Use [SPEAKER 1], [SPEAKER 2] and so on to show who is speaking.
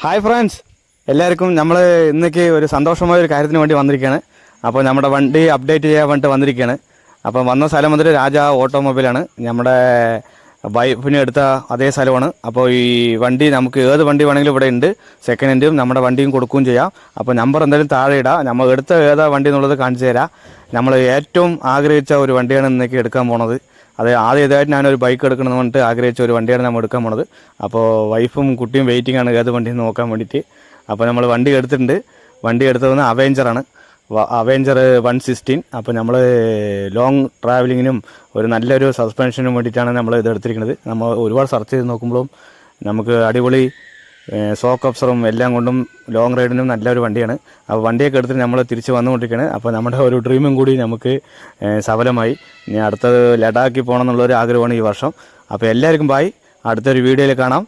[SPEAKER 1] Hi friends, എല്ലാവർക്കും നമ്മൾ ഇന്നേക്ക് ഒരു സന്തോഷമായ ഒരു കാര്യത്തിന് വേണ്ടി വന്നിരിക്കുകയാണ്. അപ്പോൾ നമ്മുടെ വണ്ടി അപ്ഡേറ്റ് ചെയ്യാൻ വേണ്ടി വന്നിരിക്കുകയാണ്. അപ്പം വന്ന സ്ഥലം മുതൽ രാജ ഓട്ടോമൊബൈലാണ്, നമ്മുടെ വൈഫിന് എടുത്ത അതേ സ്ഥലമാണ്. അപ്പോൾ ഈ വണ്ടി നമുക്ക് ഏത് വണ്ടി വേണമെങ്കിലും ഇവിടെ ഉണ്ട്, സെക്കൻഡ് ഹാൻഡും നമ്മുടെ വണ്ടിയും കൊടുക്കുകയും ചെയ്യാം. അപ്പോൾ നമ്പർ എന്തായാലും താഴെ ഇടാം, നമ്മൾ എടുത്ത ഏതാ വണ്ടി എന്നുള്ളത് കാണിച്ചു തരാം. നമ്മൾ ഏറ്റവും ആഗ്രഹിച്ച ഒരു വണ്ടിയാണ് ഇന്നേക്ക് എടുക്കാൻ പോണത്. അത് ആദ്യമായിട്ട് ഞാനൊരു ബൈക്ക് എടുക്കണമെന്ന് പറഞ്ഞിട്ട് ആഗ്രഹിച്ച ഒരു വണ്ടിയാണ് നമ്മൾ എടുക്കാൻ പോണത്. അപ്പോൾ വൈഫും കുട്ടിയും വെയിറ്റിംഗ് ആണ് ഏത് വണ്ടി നോക്കാൻ വേണ്ടിയിട്ട്. അപ്പോൾ നമ്മൾ വണ്ടി എടുത്തിട്ടുണ്ട്. വണ്ടി എടുത്തത് അവെഞ്ചറാണ്, അവെഞ്ചർ 116. അപ്പോൾ നമ്മൾ ലോങ് ട്രാവലിങ്ങിനും ഒരു നല്ലൊരു സസ്പെൻഷനും വേണ്ടിയിട്ടാണ് നമ്മൾ ഇത് എടുത്തിരിക്കുന്നത്. നമ്മൾ ഒരുപാട് സെർച്ച് ചെയ്ത് നോക്കുമ്പോഴും നമുക്ക് അടിപൊളി ഷോക്ക് അബ്സറും എല്ലാം കൊണ്ടും ലോങ് റൈഡിനും നല്ലൊരു വണ്ടിയാണ്. അപ്പോൾ വണ്ടിയൊക്കെ എടുത്തിട്ട് നമ്മൾ തിരിച്ച് വന്നുകൊണ്ടിരിക്കുകയാണ്. അപ്പോൾ നമ്മുടെ ഒരു ഡ്രീമും കൂടി നമുക്ക് സഫലമായി. ഇനി അടുത്തത് ലഡാക്കിൽ പോകണം എന്നുള്ളൊരു ആഗ്രഹമാണ് ഈ വർഷം. അപ്പോൾ എല്ലാവർക്കും ബായ്, അടുത്തൊരു വീഡിയോയിൽ കാണാം.